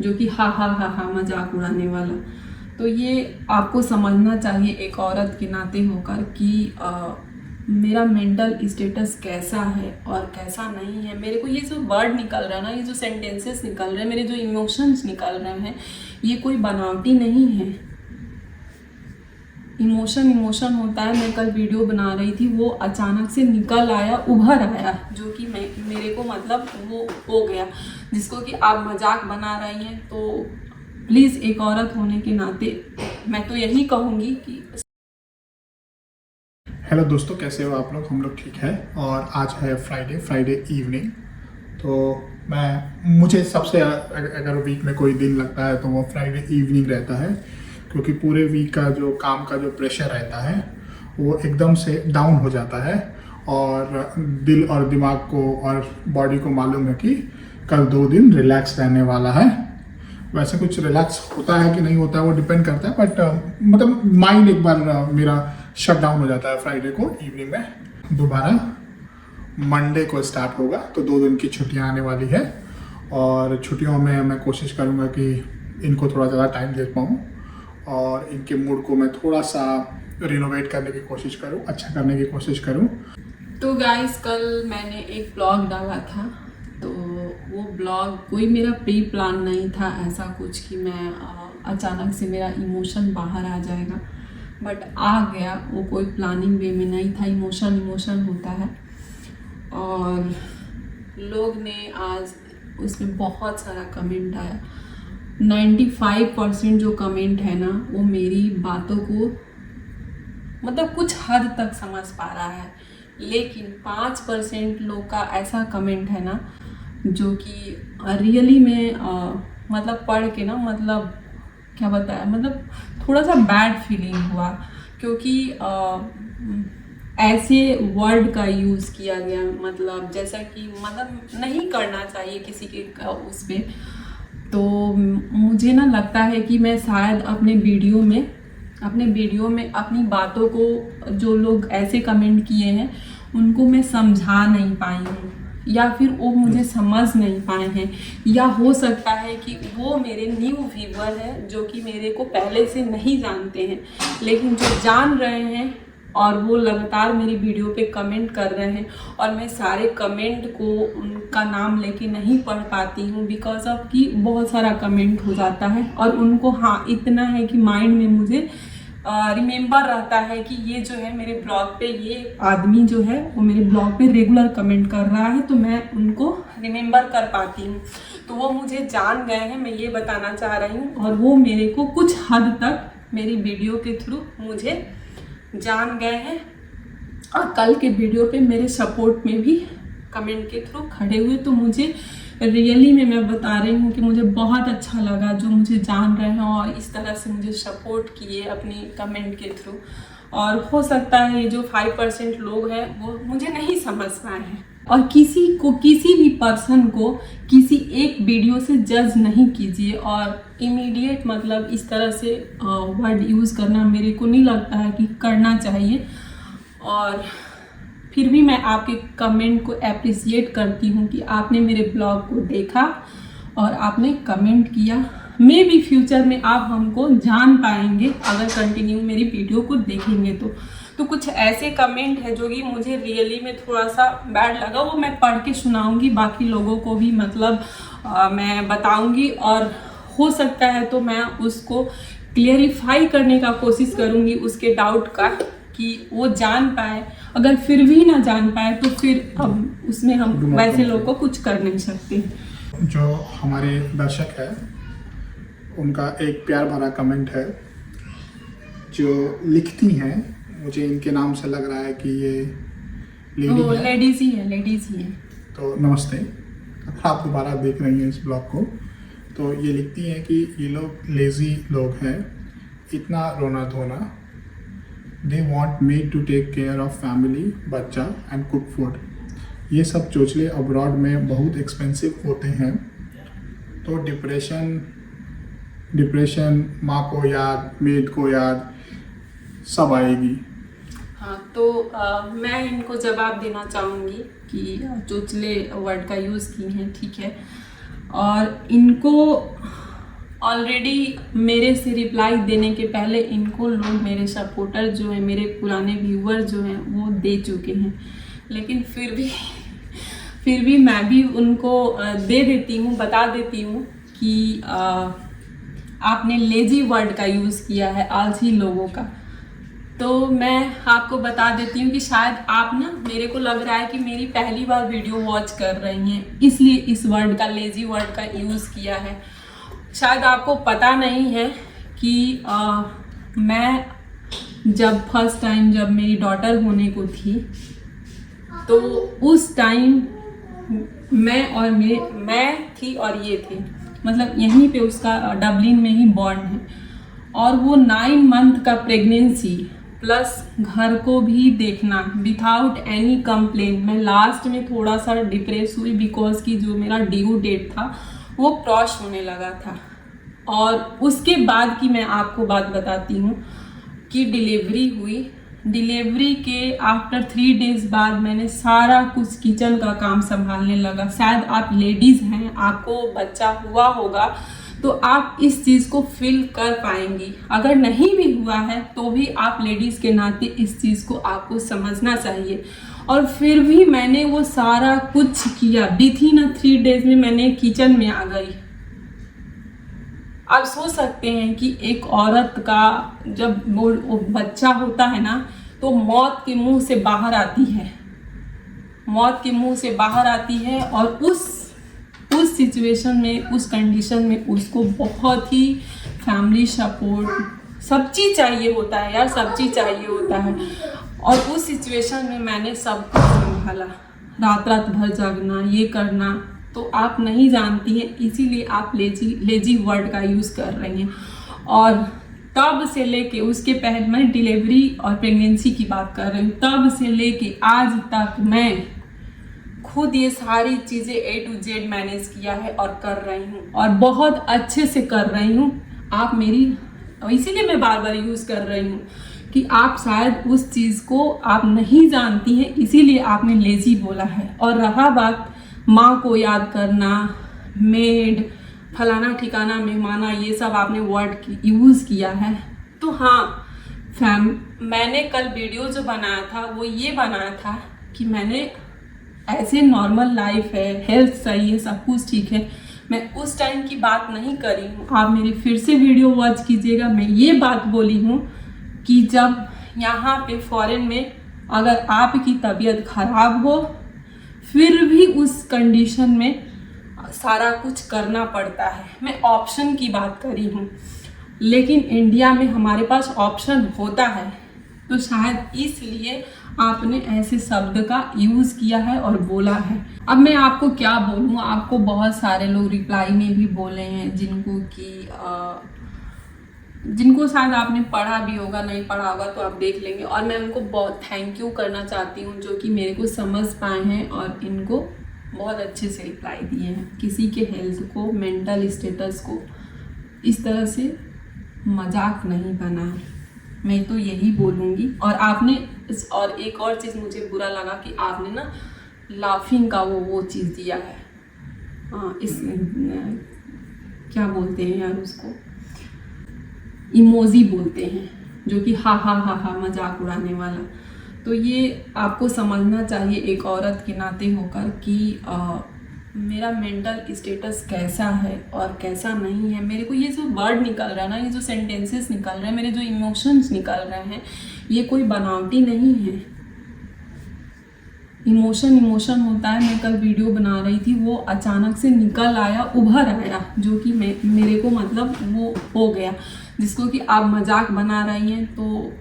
जो कि हा हा हा हा मजाक उड़ाने वाला। तो ये आपको समझना चाहिए एक औरत के नाते होकर कि मेरा मेंटल स्टेटस कैसा है और कैसा नहीं है। मेरे को ये जो वर्ड निकल रहा है ना, ये जो सेंटेंसेस निकल रहे हैं, मेरे जो इमोशंस निकल रहे हैं, ये कोई बनावटी नहीं है। इमोशन होता है। मैं कल वीडियो बना रही थी, वो अचानक से निकल आया, उभर आया, जो कि मेरे को मतलब वो हो गया, जिसको कि आप मजाक बना रही हैं। तो प्लीज़ एक औरत होने के नाते मैं तो यही कहूँगी कि हेलो दोस्तों, कैसे हो आप लोग? हम लोग ठीक है। और आज है फ्राइडे इवनिंग। तो मुझे सबसे अगर वीक में कोई दिन लगता है तो वो फ्राइडे इवनिंग रहता है, क्योंकि पूरे वीक का जो काम का जो प्रेशर रहता है वो एकदम से डाउन हो जाता है। और दिल और दिमाग को और बॉडी को मालूम है कि कल 2 दिन रिलैक्स रहने वाला है। वैसे कुछ रिलैक्स होता है कि नहीं होता है वो डिपेंड करता है, बट मतलब माइंड एक बार मेरा शट डाउन हो जाता है फ्राइडे को इवनिंग में। दोबारा मंडे को स्टार्ट होगा, तो 2 दिन की छुट्टियां आने वाली है। और छुट्टियों में मैं कोशिश करूंगा कि इनको थोड़ा ज़्यादा टाइम दे पाऊँ और इनके मूड को मैं थोड़ा सा रिनोवेट करने की कोशिश करूँ, अच्छा करने की कोशिश करूँ। तो गाइस, कल मैंने एक ब्लॉग डाला था, तो वो ब्लॉग कोई मेरा प्री प्लान नहीं था ऐसा कुछ कि मैं अचानक से मेरा इमोशन बाहर आ जाएगा, बट आ गया। वो कोई प्लानिंग वे में नहीं था। इमोशन होता है। और लोग ने आज उसमें बहुत सारा कमेंट आया। 95% जो कमेंट है ना, वो मेरी बातों को मतलब कुछ हद तक समझ पा रहा है, लेकिन 5% लोग का ऐसा कमेंट है ना जो कि रियली में मतलब पढ़ के ना, मतलब क्या बताया, मतलब थोड़ा सा बैड फीलिंग हुआ, क्योंकि ऐसे वर्ड का यूज़ किया गया, मतलब जैसा कि मतलब नहीं करना चाहिए किसी के उस पर। तो मुझे ना लगता है कि मैं शायद अपने वीडियो में अपनी बातों को, जो लोग ऐसे कमेंट किए हैं उनको मैं समझा नहीं पाई हूँ, या फिर वो मुझे समझ नहीं पाए हैं, या हो सकता है कि वो मेरे न्यू व्यूअर है जो कि मेरे को पहले से नहीं जानते हैं, लेकिन जो जान रहे हैं और वो लगातार मेरी वीडियो पे कमेंट कर रहे हैं। और मैं सारे कमेंट को उनका नाम लेके नहीं पढ़ पाती हूँ, बिकॉज ऑफ कि बहुत सारा कमेंट हो जाता है। और उनको हाँ इतना है कि माइंड में मुझे रिमेंबर रहता है कि ये जो है मेरे ब्लॉग पे, ये आदमी जो है वो मेरे ब्लॉग पे रेगुलर कमेंट कर रहा है, तो मैं उनको रिमेंबर कर पाती हूँ। तो वो मुझे जान गए हैं, मैं ये बताना चाह रही हूँ। और वो मेरे को कुछ हद तक मेरी वीडियो के थ्रू मुझे जान गए हैं, और कल के वीडियो पे मेरे सपोर्ट में भी कमेंट के थ्रू खड़े हुए। तो मुझे रियली में मैं बता रही हूँ कि मुझे बहुत अच्छा लगा जो मुझे जान रहे हैं और इस तरह से मुझे सपोर्ट किए अपनी कमेंट के थ्रू। और हो सकता है ये जो 5% लोग हैं वो मुझे नहीं समझ पाए हैं। और किसी भी पर्सन को किसी एक वीडियो से जज नहीं कीजिए, और इमीडिएट मतलब इस तरह से वर्ड यूज़ करना मेरे को नहीं लगता है कि करना चाहिए। और फिर भी मैं आपके कमेंट को अप्रिशिएट करती हूँ कि आपने मेरे ब्लॉग को देखा और आपने कमेंट किया। मे बी फ्यूचर में आप हमको जान पाएंगे अगर कंटिन्यू मेरी वीडियो को देखेंगे तो कुछ ऐसे कमेंट है जो कि मुझे रियली में थोड़ा सा बैड लगा, वो मैं पढ़ के सुनाऊंगी, बाकी लोगों को भी मतलब मैं बताऊंगी, और हो सकता है तो मैं उसको क्लियरिफाई करने का कोशिश करूंगी उसके डाउट का, कि वो जान पाए। अगर फिर भी ना जान पाए तो फिर अब उसमें हम वैसे लोग को कुछ कर नहीं सकते। जो हमारे दर्शक है उनका एक प्यार भरा कमेंट है जो लिखती हैं, मुझे इनके नाम से लग रहा है कि ये लेडीज ही है। तो नमस्ते, अगर आप दोबारा देख रही हैं इस ब्लॉग को, तो ये लिखती हैं कि ये लोग लेज़ी लोग हैं, इतना रोना धोना, they want me to take care of family, बच्चा एंड कुक फूड। ये सब चोचले अब्रॉड में बहुत एक्सपेंसिव होते हैं, तो डिप्रेशन माँ को याद, मेड को याद, सब आएगी। हाँ, तो मैं इनको जवाब देना चाहूँगी कि चोचले वर्ड का यूज़ की हैं, ठीक है, और इनको ऑलरेडी मेरे से रिप्लाई देने के पहले इनको लोग, मेरे सपोर्टर जो हैं, मेरे पुराने व्यूअर जो हैं, वो दे चुके हैं। लेकिन फिर भी मैं भी उनको दे देती हूँ, बता देती हूँ कि आपने लेजी वर्ड का यूज़ किया है आलसी लोगों का। तो मैं आपको बता देती हूँ कि शायद आप ना, मेरे को लग रहा है कि मेरी पहली बार वीडियो वॉच कर रही हैं, इसलिए इस वर्ड का, लेजी वर्ड का यूज़ किया है। शायद आपको पता नहीं है कि मैं जब फर्स्ट टाइम जब मेरी डॉटर होने को थी, तो उस टाइम मैं थी और ये थे, मतलब यहीं पे उसका डबलिन में ही बॉर्न है, और वो 9 मंथ का प्रेगनेंसी प्लस घर को भी देखना विदाउट एनी कंप्लेन। मैं लास्ट में थोड़ा सा डिप्रेस हुई बिकॉज कि जो मेरा ड्यू डेट था वो क्रॉस होने लगा था। और उसके बाद की मैं आपको बात बताती हूँ कि डिलीवरी हुई। डिलीवरी के आफ्टर 3 डेज बाद मैंने सारा कुछ किचन का काम संभालने लगा। शायद आप लेडीज़ हैं, आपको बच्चा हुआ होगा तो आप इस चीज़ को फील कर पाएंगी। अगर नहीं भी हुआ है तो भी आप लेडीज़ के नाते इस चीज़ को आपको समझना चाहिए। और फिर भी मैंने वो सारा कुछ किया। विथिन 3 डेज में मैंने किचन में आ गई। आप सोच सकते हैं कि एक औरत का जब वो बच्चा होता है ना, तो मौत के मुंह से बाहर आती है, मौत के मुंह से बाहर आती है। और उस सिचुएशन में, उस कंडीशन में उसको बहुत ही फैमिली सपोर्ट, सब चीज़ चाहिए होता है यार, सब चीज़ चाहिए होता है। और उस सिचुएशन में मैंने सब कुछ संभाला, रात भर जागना, ये करना, तो आप नहीं जानती हैं, इसीलिए आप लेजी वर्ड का यूज़ कर रही हैं। और तब से लेके, उसके पहले मैं डिलीवरी और प्रेगनेंसी की बात कर रही हूँ, तब से लेके आज तक मैं खुद ये सारी चीज़ें A to Z मैनेज किया है और कर रही हूँ, और बहुत अच्छे से कर रही हूँ। आप मेरी, इसीलिए मैं बार बार यूज़ कर रही हूँ कि आप शायद उस चीज़ को आप नहीं जानती हैं, इसीलिए आपने लेजी बोला है। और रहा बात माँ को याद करना, मेड, फलाना ठिकाना, मेहमाना, ये सब आपने वर्ड यूज़ किया है, तो हाँ मैंने कल वीडियो जो बनाया था वो ये बनाया था कि मैंने ऐसे नॉर्मल लाइफ है, हेल्थ सही है, सब कुछ ठीक है, मैं उस टाइम की बात नहीं करी हूँ। आप मेरी फिर से वीडियो वॉच कीजिएगा। मैं ये बात बोली हूँ कि जब यहाँ पे फॉरेन में अगर आपकी तबीयत खराब हो, फिर भी उस कंडीशन में सारा कुछ करना पड़ता है। मैं ऑप्शन की बात करी हूँ, लेकिन इंडिया में हमारे पास ऑप्शन होता है, तो शायद इसलिए आपने ऐसे शब्द का यूज़ किया है और बोला है। अब मैं आपको क्या बोलूँ, आपको बहुत सारे लोग रिप्लाई में भी बोले हैं जिनको शायद आपने पढ़ा भी होगा, नहीं पढ़ा होगा तो आप देख लेंगे। और मैं उनको बहुत थैंक यू करना चाहती हूँ जो कि मेरे को समझ पाए हैं और इनको बहुत अच्छे से रिप्लाई दिए हैं। किसी के हेल्थ को, मेंटल स्टेटस को इस तरह से मजाक नहीं बना है, मैं तो यही बोलूँगी। और आपने और एक और चीज़ मुझे बुरा लगा कि आपने ना लाफिंग का वो चीज़ दिया है, इस क्या बोलते हैं यार उसको, इमोजी बोलते हैं, जो कि हा मजाक उड़ाने वाला। तो ये आपको समझना चाहिए एक औरत के नाते होकर कि मेरा मेंटल स्टेटस कैसा है और कैसा नहीं है। मेरे को ये जो वर्ड निकल रहा है ना, ये जो सेंटेंसेस निकल रहे हैं, मेरे जो इमोशंस निकल रहे हैं, ये कोई बनावटी नहीं है। इमोशन होता है। मैं कल वीडियो बना रही थी, वो अचानक से निकल आया, उभर आया, जो कि मेरे को मतलब वो हो गया, जिसको कि आप मजाक बना रही हैं। तो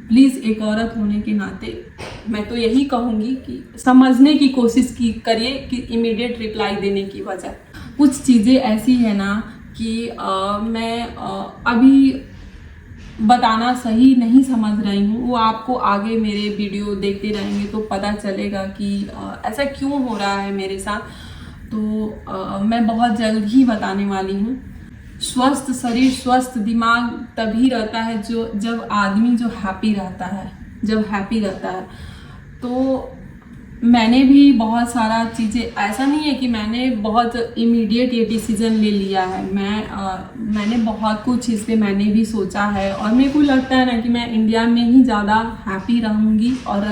प्लीज़ एक औरत होने के नाते मैं तो यही कहूँगी कि समझने की कोशिश करिए कि इमीडिएट रिप्लाई देने की वजह। कुछ चीज़ें ऐसी है ना कि मैं अभी बताना सही नहीं समझ रही हूँ, वो आपको आगे मेरे वीडियो देखते रहेंगे तो पता चलेगा कि ऐसा क्यों हो रहा है मेरे साथ। तो मैं बहुत जल्द ही बताने वाली हूँ। स्वस्थ शरीर, स्वस्थ दिमाग तभी रहता है जब आदमी जो हैप्पी रहता है, तो मैंने भी बहुत सारा चीज़ें, ऐसा नहीं है कि मैंने बहुत इमीडिएट ये डिसीज़न ले लिया है। मैंने बहुत कुछ इस पे मैंने भी सोचा है और मेरे को लगता है ना कि मैं इंडिया में ही ज़्यादा हैप्पी रहूँगी और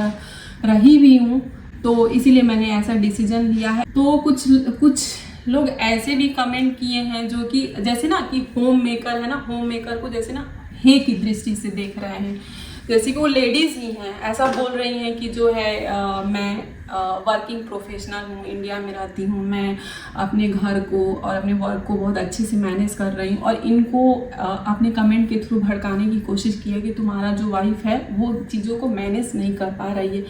रही भी हूँ, तो इसीलिए मैंने ऐसा डिसीज़न लिया है। तो कुछ लोग ऐसे भी कमेंट किए हैं जो कि जैसे ना कि होम मेकर है ना, होम मेकर को जैसे ना हे की दृष्टि से देख रहे हैं, जैसे कि वो लेडीज़ ही हैं, ऐसा बोल रही हैं कि जो है मैं वर्किंग प्रोफेशनल हूँ, इंडिया में रहती हूँ, मैं अपने घर को और अपने वर्क को बहुत अच्छे से मैनेज कर रही हूँ, और इनको अपने कमेंट के थ्रू भड़काने की कोशिश की है कि तुम्हारा जो वाइफ है वो चीज़ों को मैनेज नहीं कर पा रही है।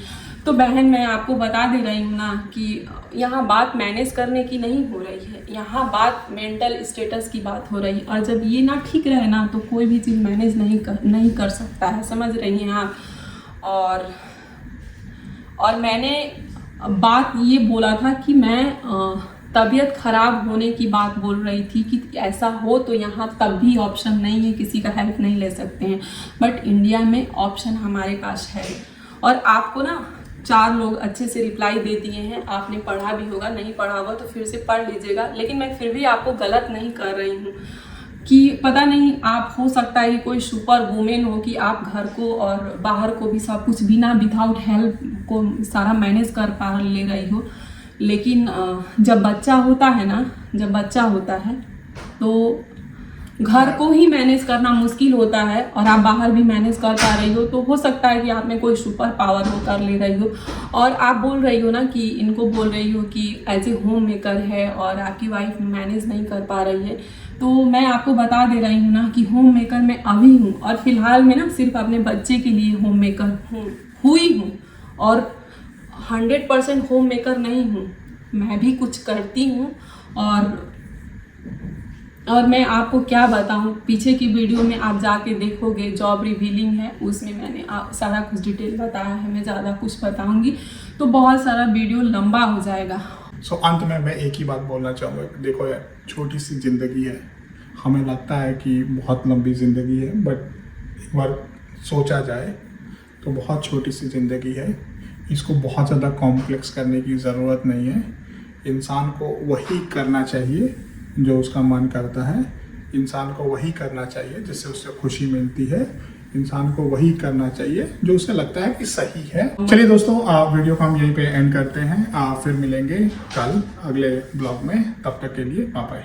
तो बहन, मैं आपको बता दे रही हूँ ना कि यहाँ बात मैनेज करने की नहीं हो रही है, यहाँ बात मेंटल स्टेटस की बात हो रही है। और जब ये ना ठीक रहे ना तो कोई भी चीज़ मैनेज नहीं कर सकता है, समझ रही हैं आप। और मैंने बात ये बोला था कि मैं तबीयत ख़राब होने की बात बोल रही थी कि ऐसा हो तो यहाँ तब भी ऑप्शन नहीं है, किसी का हेल्प नहीं ले सकते हैं, बट इंडिया में ऑप्शन हमारे पास है। और आपको ना 4 लोग अच्छे से रिप्लाई दे दिए हैं, आपने पढ़ा भी होगा, नहीं पढ़ा होगा तो फिर से पढ़ लीजिएगा। लेकिन मैं फिर भी आपको गलत नहीं कर रही हूँ कि पता नहीं, आप हो सकता है कि कोई सुपर वुमेन हो कि आप घर को और बाहर को भी सब कुछ बिना विदाउट हेल्प को सारा मैनेज कर पा ले रही हो। लेकिन जब बच्चा होता है ना, जब बच्चा होता है तो घर को ही मैनेज करना मुश्किल होता है और आप बाहर भी मैनेज कर पा रही हो, तो हो सकता है कि आप में कोई सुपर पावर हो कर ले रही हो। और आप बोल रही हो ना कि इनको बोल रही हो कि एज ए होम मेकर है और आपकी वाइफ मैनेज नहीं कर पा रही है, तो मैं आपको बता दे रही हूँ ना कि होम मेकर मैं अभी हूँ, और फिलहाल मैं ना सिर्फ अपने बच्चे के लिए होम मेकर हुई हूँ, और 100% होम मेकर नहीं हूँ, मैं भी कुछ करती हूँ। और मैं आपको क्या बताऊं, पीछे की वीडियो में आप जाके देखोगे, जॉब रिवीलिंग है, उसमें मैंने सारा कुछ डिटेल बताया है। मैं ज़्यादा कुछ बताऊंगी तो बहुत सारा वीडियो लंबा हो जाएगा। अंत में मैं एक ही बात बोलना चाहूँगा, देखो यार, छोटी सी ज़िंदगी है, हमें लगता है कि बहुत लंबी ज़िंदगी है, बट एक बार सोचा जाए तो बहुत छोटी सी ज़िंदगी है। इसको बहुत ज़्यादा कॉम्प्लेक्स करने की ज़रूरत नहीं है। इंसान को वही करना चाहिए जो उसका मन करता है, इंसान को वही करना चाहिए जिससे उसे खुशी मिलती है, इंसान को वही करना चाहिए जो उसे लगता है कि सही है। चलिए दोस्तों, वीडियो को हम यहीं पे एंड करते हैं, फिर मिलेंगे कल अगले ब्लॉग में। तब तक के लिए बाय बाय।